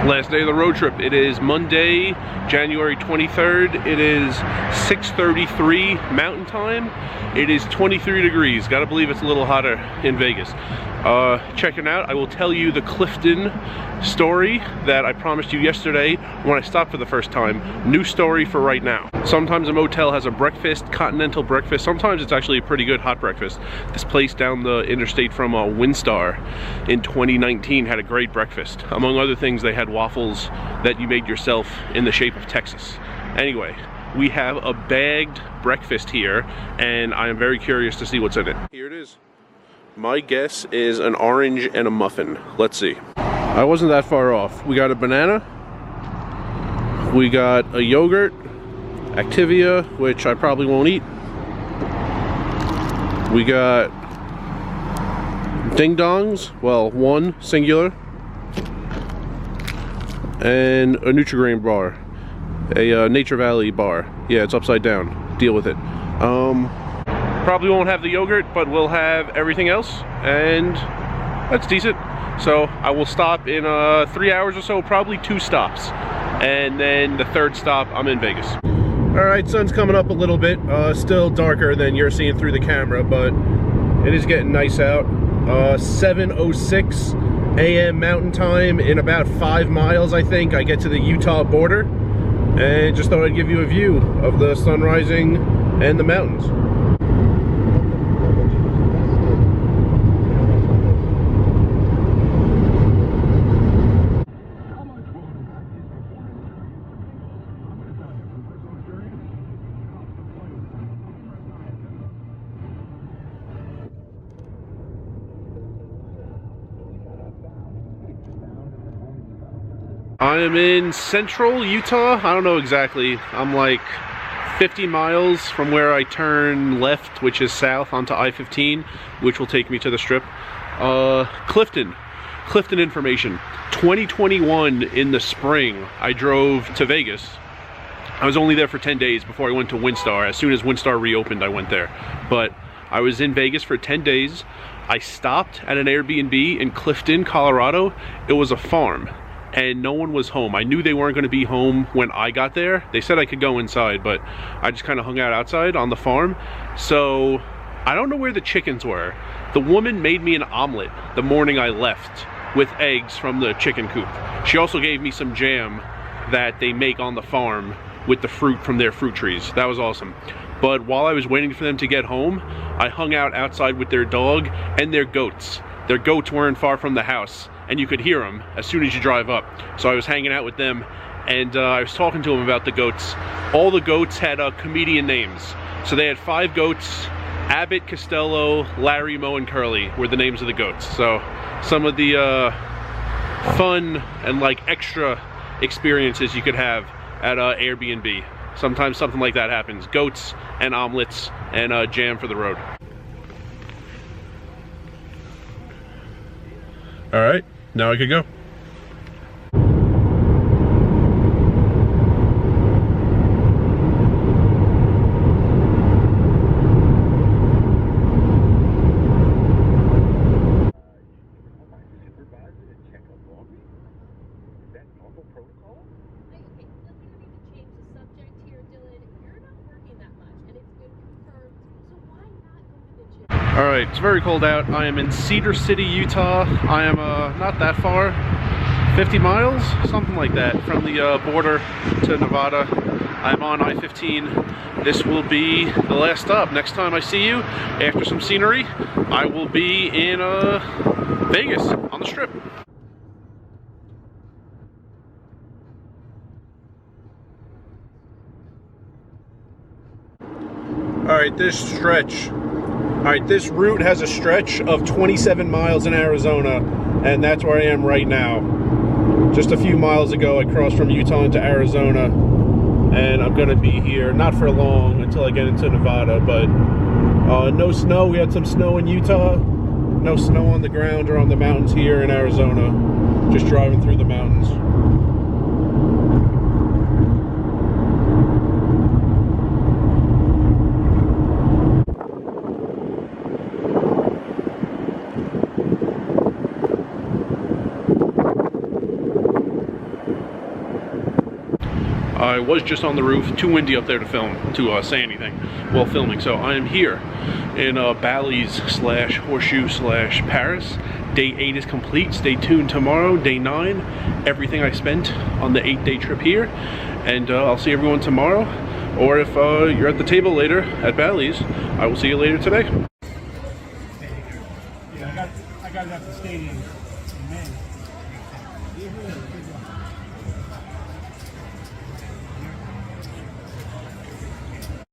Last day of the road trip. It is Monday, January 23rd. It is 6:33 Mountain Time. It is 23 degrees. Gotta believe it's a little hotter in Vegas. Check it out. I will tell you the Clifton story that I promised you yesterday when I stopped for the first time. New story for right now. Sometimes a motel has a breakfast, continental breakfast. Sometimes it's actually a pretty good hot breakfast. This place down the interstate from Windstar in 2019 had a great breakfast. Among other things, they had waffles that you made yourself in the shape of Texas. Anyway, we have a bagged breakfast here, and I am very curious to see what's in it. Here it is. My guess is an orange and a muffin. Let's see. I wasn't that far off. We got a banana. We got a yogurt, Activia, which I probably won't eat. We got ding dongs, well, one singular, and a Nutri-Grain bar, a Nature Valley bar. Yeah, it's upside down. Deal with it. Probably won't have the yogurt, but we'll have everything else, and that's decent. So I will stop in 3 hours or so, probably 2 stops, and then the third stop, I'm in Vegas. All right, sun's coming up a little bit. Still darker than you're seeing through the camera, but it is getting nice out. 7:06 a.m. Mountain Time. In about 5 miles, I think, I get to the Utah border, and just thought I'd give you a view of the sun rising and the mountains. I am in central Utah. I don't know exactly. I'm like 50 miles from where I turn left, which is south, onto I-15, which will take me to the Strip. Clifton information. 2021 in the spring, I drove to Vegas. I was only there for 10 days before I went to Windstar. As soon as Windstar reopened, I went there. But I was in Vegas for 10 days. I stopped at an Airbnb in Clifton, Colorado. It was a farm, and no one was home. I knew they weren't going to be home when I got there. They said I could go inside, but I just kind of hung out outside on the farm. So I don't know where the chickens were. The woman made me an omelet the morning I left with eggs from the chicken coop. She also gave me some jam that they make on the farm with the fruit from their fruit trees. That was awesome. But while I was waiting for them to get home, I hung out outside with their dog and their goats. Their goats weren't far from the house, and you could hear them as soon as you drive up. So I was hanging out with them, and I was talking to them about the goats. All the goats had comedian names. So they had 5 goats. Abbott, Costello, Larry, Moe, and Curly were the names of the goats. So some of the fun and like extra experiences you could have at Airbnb. Sometimes something like that happens. Goats and omelets and jam for the road. All right, now I could go. Alright, it's very cold out. I am in Cedar City, Utah. I am not that far, 50 miles, something like that, from the border to Nevada. I'm on I-15. This will be the last stop. Next time I see you, after some scenery, I will be in Vegas, on the Strip. Alright, this stretch. Alright, this route has a stretch of 27 miles in Arizona, and that's where I am right now. Just a few miles ago, I crossed from Utah into Arizona, and I'm going to be here, not for long, until I get into Nevada, but no snow. We had some snow in Utah, no snow on the ground or on the mountains here in Arizona, just driving through the mountains. I was just on the roof, too windy up there to film, to say anything while filming. So I am here in Bally's / Horseshoe / Paris. Day 8 is complete. Stay tuned tomorrow, day 9. Everything I spent on the 8-day trip here. And I'll see everyone tomorrow. Or if you're at the table later at Bally's, I will see you later today. Yeah, I got it at the stadium in May.